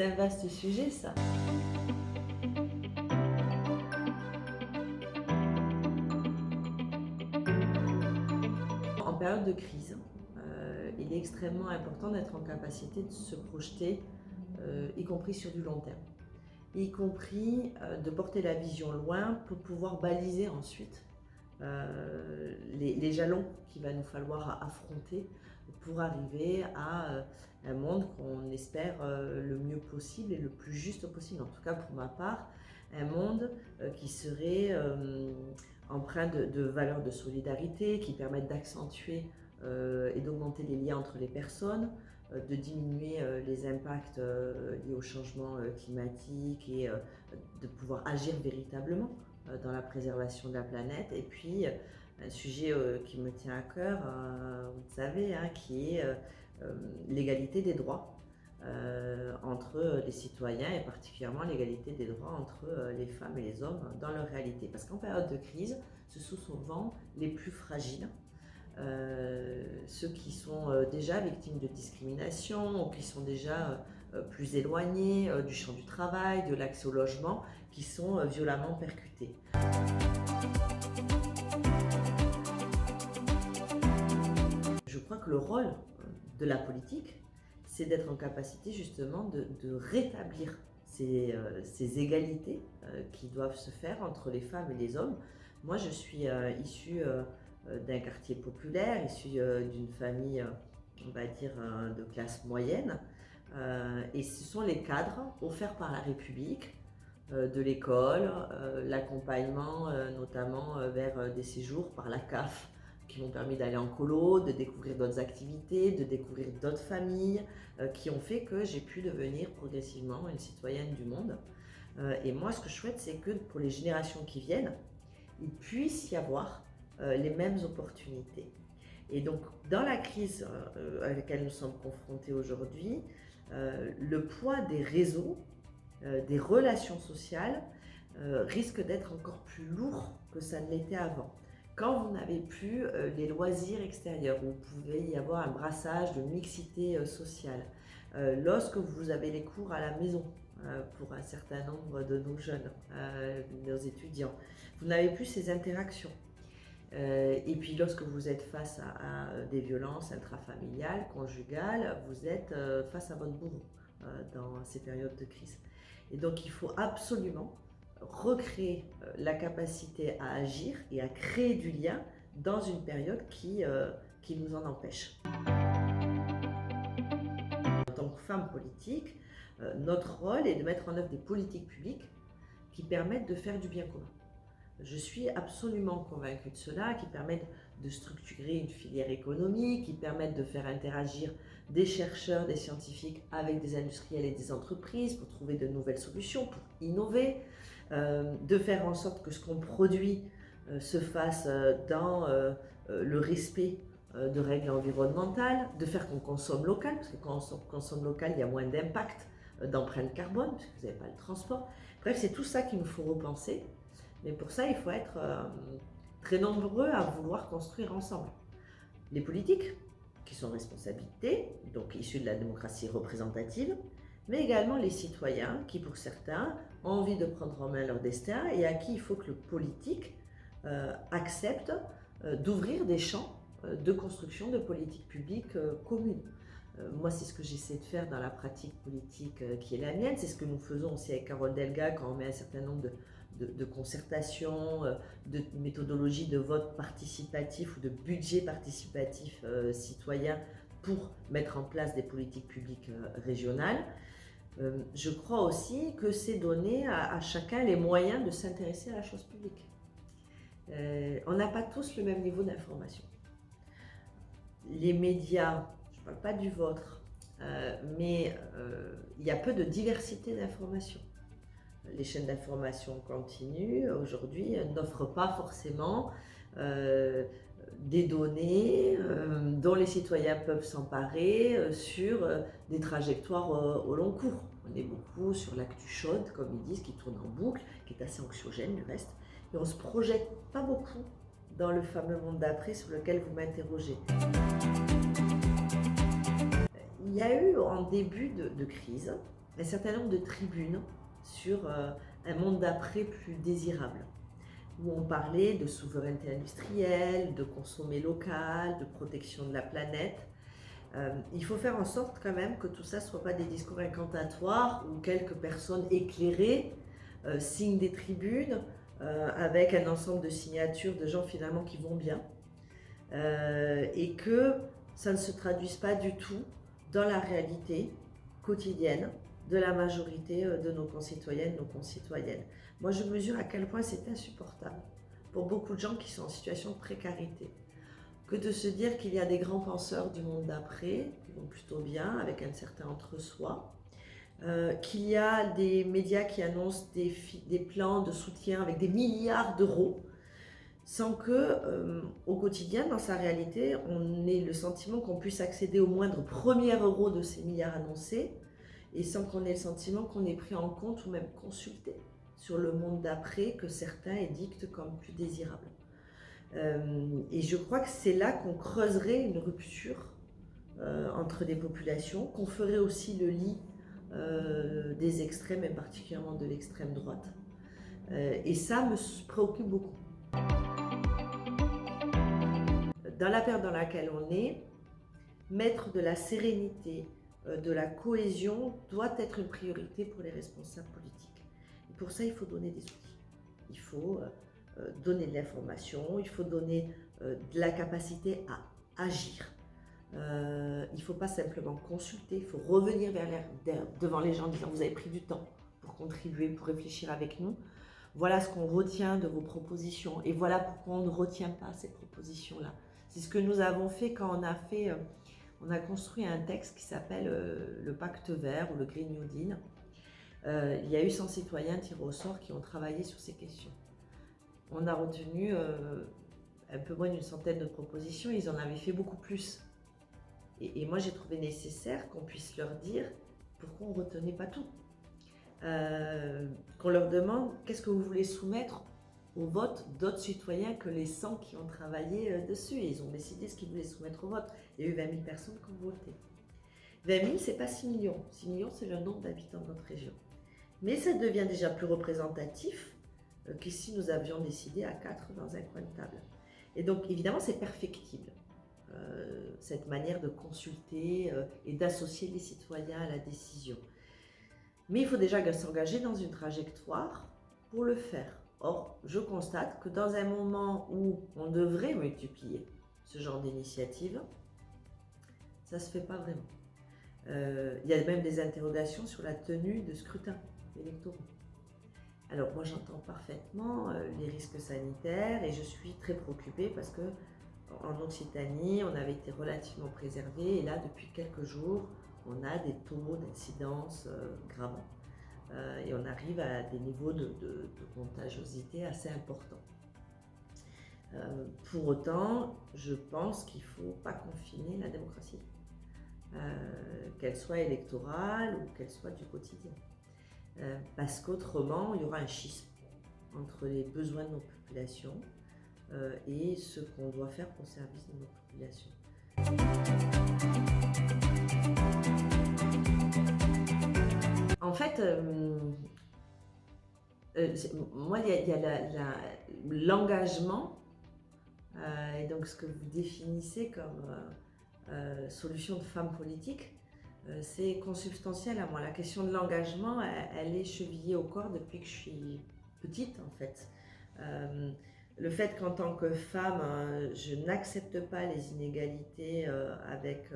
C'est un vaste sujet, ça. En période de crise, il est extrêmement important d'être en capacité de se projeter, y compris sur du long terme. Y compris de porter la vision loin pour pouvoir baliser ensuite les jalons qu'il va nous falloir affronter pour arriver à un monde qu'on espère le mieux possible et le plus juste possible. En tout cas pour ma part, un monde qui serait empreint de valeurs de solidarité, qui permettent d'accentuer et d'augmenter les liens entre les personnes, de diminuer les impacts liés au changement climatique et de pouvoir agir véritablement dans la préservation de la planète. Et puis, un sujet qui me tient à cœur, vous le savez, hein, qui est l'égalité des droits entre les citoyens et particulièrement l'égalité des droits entre les femmes et les hommes dans leur réalité. Parce qu'en période de crise, ce sont souvent les plus fragiles, ceux qui sont déjà victimes de discrimination ou qui sont déjà plus éloignés du champ du travail, de l'accès au logement, qui sont violemment percutés. Je crois que le rôle de la politique, c'est d'être en capacité justement de rétablir ces égalités qui doivent se faire entre les femmes et les hommes. Moi, je suis issue d'un quartier populaire, issue d'une famille, on va dire, de classe moyenne. Et ce sont les cadres offerts par la République, de l'école, l'accompagnement notamment vers des séjours par la CAF, qui m'ont permis d'aller en colo, de découvrir d'autres activités, de découvrir d'autres familles, qui ont fait que j'ai pu devenir progressivement une citoyenne du monde. Et moi, ce que je souhaite, c'est que pour les générations qui viennent, il puisse y avoir les mêmes opportunités. Et donc, dans la crise à laquelle nous sommes confrontés aujourd'hui, le poids des réseaux, des relations sociales, risque d'être encore plus lourd que ça ne l'était avant. Quand vous n'avez plus les loisirs extérieurs, où vous pouvez y avoir un brassage de mixité sociale, lorsque vous avez les cours à la maison, pour un certain nombre de nos jeunes, nos étudiants, vous n'avez plus ces interactions. Et puis lorsque vous êtes face à des violences intrafamiliales, conjugales, vous êtes face à votre bourreau dans ces périodes de crise. Et donc il faut absolument recréer la capacité à agir et à créer du lien dans une période qui nous en empêche. En tant que femme politique, notre rôle est de mettre en œuvre des politiques publiques qui permettent de faire du bien commun. Je suis absolument convaincue de cela, qui permettent de structurer une filière économique, qui permettent de faire interagir des chercheurs, des scientifiques avec des industriels et des entreprises pour trouver de nouvelles solutions, pour innover, de faire en sorte que ce qu'on produit se fasse dans le respect de règles environnementales, de faire qu'on consomme local, parce que quand on consomme local, il y a moins d'impact d'empreinte carbone, parce que vous n'avez pas le transport. Bref, c'est tout ça qu'il nous faut repenser. Mais pour ça, il faut être très nombreux à vouloir construire ensemble. Les politiques, qui sont responsabilités, donc issus de la démocratie représentative, mais également les citoyens, qui pour certains ont envie de prendre en main leur destin et à qui il faut que le politique accepte d'ouvrir des champs de construction de politiques publiques communes. Moi, c'est ce que j'essaie de faire dans la pratique politique qui est la mienne. C'est ce que nous faisons aussi avec Carole Delga quand on met un certain nombre de concertations, de méthodologies de vote participatif ou de budget participatif citoyen pour mettre en place des politiques publiques régionales. Je crois aussi que c'est donner à chacun les moyens de s'intéresser à la chose publique. On n'a pas tous le même niveau d'information. Les médias, je ne parle pas du vôtre, mais il y a peu de diversité d'informations. Les chaînes d'information continues aujourd'hui n'offrent pas forcément des données dont les citoyens peuvent s'emparer sur des trajectoires au long cours. On est beaucoup sur l'actu chaude, comme ils disent, qui tourne en boucle, qui est assez anxiogène du reste, et on ne se projette pas beaucoup dans le fameux monde d'après sur lequel vous m'interrogez. Il y a eu en début de crise un certain nombre de tribunes sur un monde d'après plus désirable, où on parlait de souveraineté industrielle, de consommer local, de protection de la planète. Il faut faire en sorte quand même que tout ça ne soit pas des discours incantatoires où quelques personnes éclairées signent des tribunes avec un ensemble de signatures de gens finalement qui vont bien et que ça ne se traduise pas du tout dans la réalité quotidienne de la majorité de nos concitoyennes, nos concitoyennes. Moi, je mesure à quel point c'est insupportable pour beaucoup de gens qui sont en situation de précarité, que de se dire qu'il y a des grands penseurs du monde d'après, qui vont plutôt bien, avec un certain entre-soi, qu'il y a des médias qui annoncent des plans de soutien avec des milliards d'euros, sans que, au quotidien, dans sa réalité, on ait le sentiment qu'on puisse accéder au moindre premier euro de ces milliards annoncés, et sans qu'on ait le sentiment qu'on est pris en compte ou même consulté sur le monde d'après que certains édictent comme plus désirable. Et je crois que c'est là qu'on creuserait une rupture entre des populations, qu'on ferait aussi le lit des extrêmes, et particulièrement de l'extrême droite. Et ça me préoccupe beaucoup. Dans la période dans laquelle on est, mettre de la sérénité, de la cohésion doit être une priorité pour les responsables politiques. Et pour ça, il faut donner des outils. Il faut donner de l'information, il faut donner de la capacité à agir. Il ne faut pas simplement consulter, il faut revenir devant les gens en disant vous avez pris du temps pour contribuer, pour réfléchir avec nous. Voilà ce qu'on retient de vos propositions et voilà pourquoi on ne retient pas ces propositions-là. C'est ce que nous avons fait quand on a construit un texte qui s'appelle le Pacte Vert ou le Green New Deal. Il y a eu 100 citoyens tirés au sort qui ont travaillé sur ces questions. On a retenu un peu moins d'une centaine de propositions, ils en avaient fait beaucoup plus. Et moi, j'ai trouvé nécessaire qu'on puisse leur dire pourquoi on ne retenait pas tout. Qu'on leur demande qu'est-ce que vous voulez soumettre au vote d'autres citoyens que les 100 qui ont travaillé dessus. Et ils ont décidé ce qu'ils voulaient soumettre au vote. Il y a eu 20 000 personnes qui ont voté. 20 000, ce n'est pas 6 millions. 6 millions, c'est le nombre d'habitants de notre région. Mais ça devient déjà plus représentatif qu'ici nous avions décidé à 4 dans un coin de table. Et donc, évidemment, c'est perfectible. Cette manière de consulter et d'associer les citoyens à la décision. Mais il faut déjà s'engager dans une trajectoire pour le faire. Or, je constate que dans un moment où on devrait multiplier ce genre d'initiative, ça ne se fait pas vraiment. Il y a même des interrogations sur la tenue de scrutins électoraux. Alors moi j'entends parfaitement les risques sanitaires et je suis très préoccupée parce que en Occitanie, on avait été relativement préservé et là, depuis quelques jours, on a des taux d'incidence graves et on arrive à des niveaux de contagiosité assez importants. Pour autant, je pense qu'il ne faut pas confiner la démocratie, qu'elle soit électorale ou qu'elle soit du quotidien. Parce qu'autrement, il y aura un schisme entre les besoins de nos populations et ce qu'on doit faire au service de nos populations. En fait, moi, il y a l'engagement, et donc ce que vous définissez comme solution de femme politique, c'est consubstantiel à moi. La question de l'engagement, elle est chevillée au corps depuis que je suis petite, en fait. Le fait qu'en tant que femme, je n'accepte pas les inégalités avec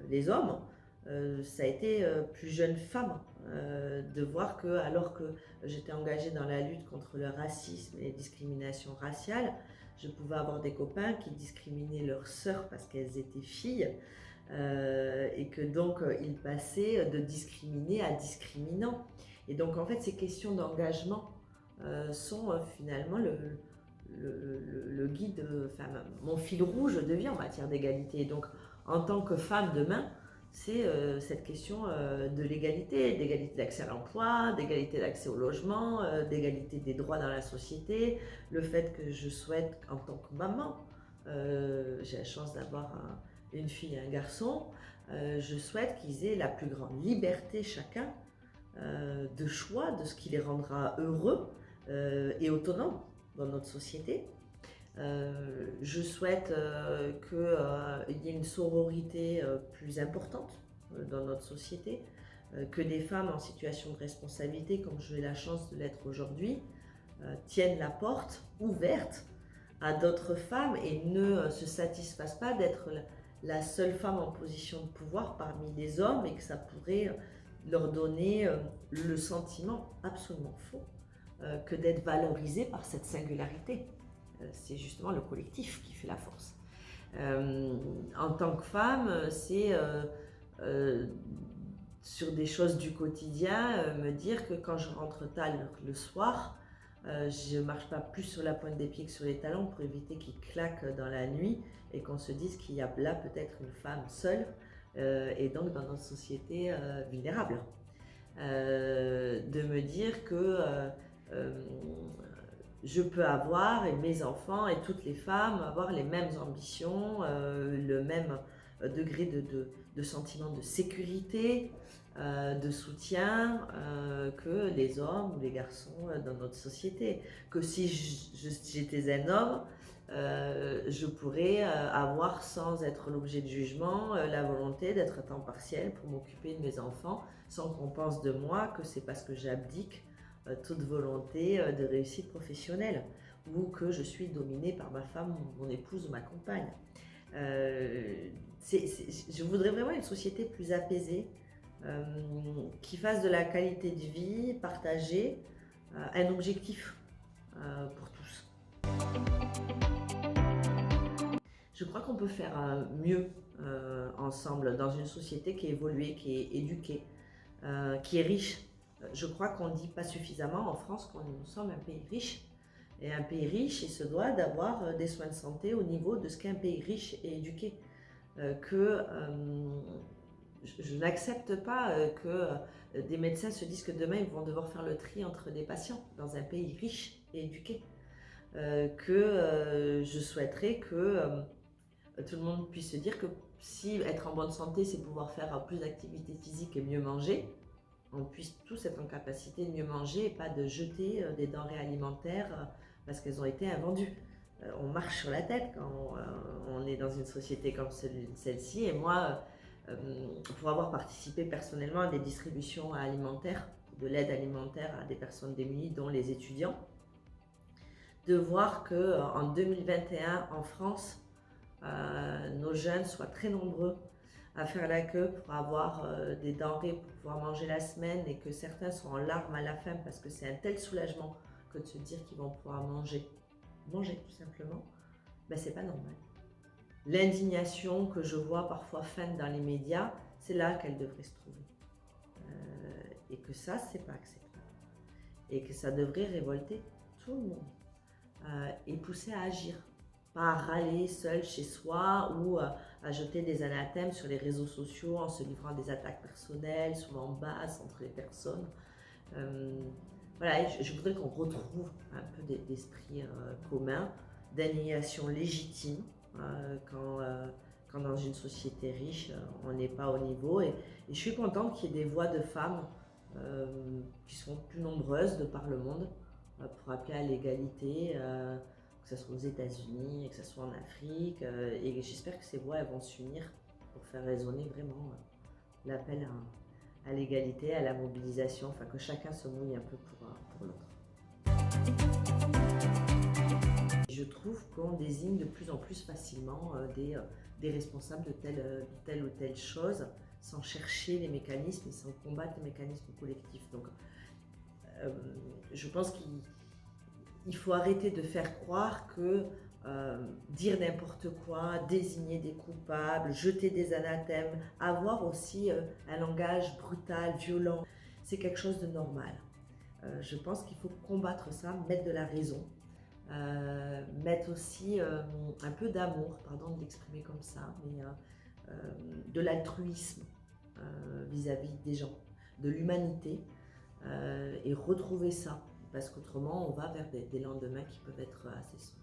les hommes, ça a été plus jeune femme de voir que, alors que j'étais engagée dans la lutte contre le racisme et les discriminations raciales, je pouvais avoir des copains qui discriminaient leurs sœurs parce qu'elles étaient filles et que donc ils passaient de discriminés à discriminants. Et donc en fait ces questions d'engagement sont finalement le guide, enfin mon fil rouge de vie en matière d'égalité. Donc en tant que femme demain, c'est cette question de l'égalité, d'égalité d'accès à l'emploi, d'égalité d'accès au logement, d'égalité des droits dans la société, le fait que je souhaite en tant que maman, j'ai la chance d'avoir une fille et un garçon, Je souhaite qu'ils aient la plus grande liberté chacun de choix, de ce qui les rendra heureux et autonomes dans notre société. Je souhaite qu'il y ait une sororité plus importante dans notre société, que des femmes en situation de responsabilité, comme j'ai la chance de l'être aujourd'hui, tiennent la porte ouverte à d'autres femmes et ne se satisfassent pas d'être la seule femme en position de pouvoir parmi les hommes, et que ça pourrait leur donner le sentiment absolument faux que d'être valorisée par cette singularité. C'est justement le collectif qui fait la force. En tant que femme, c'est sur des choses du quotidien, me dire que quand je rentre tard le soir, je ne marche pas plus sur la pointe des pieds que sur les talons pour éviter qu'ils claquent dans la nuit et qu'on se dise qu'il y a là peut-être une femme seule et donc dans notre société vulnérable. De me dire que je peux avoir, et mes enfants et toutes les femmes, avoir les mêmes ambitions, le même degré de sentiment de sécurité, de soutien que les hommes ou les garçons dans notre société. Que si j'étais un homme, je pourrais avoir, sans être l'objet de jugement, la volonté d'être à temps partiel pour m'occuper de mes enfants, sans qu'on pense de moi que c'est parce que j'abdique toute volonté de réussite professionnelle, ou que je suis dominée par ma femme, mon épouse ou ma compagne. Je voudrais vraiment une société plus apaisée, qui fasse de la qualité de vie partagée un objectif pour tous. Je crois qu'on peut faire mieux ensemble dans une société qui est évoluée, qui est éduquée, qui est riche. Je crois qu'on ne dit pas suffisamment en France que nous sommes un pays riche. Et un pays riche, il se doit d'avoir des soins de santé au niveau de ce qu'est un pays riche et éduqué. Je n'accepte pas que des médecins se disent que demain ils vont devoir faire le tri entre des patients dans un pays riche et éduqué. Je souhaiterais que tout le monde puisse se dire que si être en bonne santé, c'est pouvoir faire plus d'activité physique et mieux manger, on puisse tous être en capacité de mieux manger et pas de jeter des denrées alimentaires parce qu'elles ont été invendues. On marche sur la tête quand on est dans une société comme celle-ci. Et moi, pour avoir participé personnellement à des distributions alimentaires, de l'aide alimentaire à des personnes démunies, dont les étudiants, de voir qu'en 2021, en France, nos jeunes soient très nombreux à faire la queue pour avoir des denrées pour pouvoir manger la semaine, et que certains sont en larmes à la fin parce que c'est un tel soulagement que de se dire qu'ils vont pouvoir manger tout simplement, ben c'est pas normal. L'indignation que je vois parfois feinte dans les médias, c'est là qu'elle devrait se trouver. Et que ça, c'est pas acceptable. Et que ça devrait révolter tout le monde et pousser à agir. Pas à râler seul chez soi ou à jeter des anathèmes sur les réseaux sociaux en se livrant à des attaques personnelles, souvent basses entre les personnes. Voilà, je voudrais qu'on retrouve un peu d'esprit commun, d'indignation légitime quand dans une société riche, on n'est pas au niveau. Et je suis contente qu'il y ait des voix de femmes qui sont plus nombreuses de par le monde pour appeler à l'égalité, que ce soit aux États-Unis, que ce soit en Afrique, et j'espère que ces voix elles vont s'unir pour faire résonner vraiment l'appel à l'égalité, à la mobilisation, enfin que chacun se mouille un peu pour l'autre. Je trouve qu'on désigne de plus en plus facilement des responsables de telle ou telle chose, sans chercher les mécanismes et sans combattre les mécanismes collectifs. Donc, je pense qu'il faut arrêter de faire croire que dire n'importe quoi, désigner des coupables, jeter des anathèmes, avoir aussi un langage brutal, violent, c'est quelque chose de normal. Je pense qu'il faut combattre ça, mettre de la raison, mettre aussi un peu d'amour, pardon de l'exprimer comme ça, mais de l'altruisme vis-à-vis des gens, de l'humanité, et retrouver ça, parce qu'autrement on va vers des lendemains qui peuvent être assez sombres.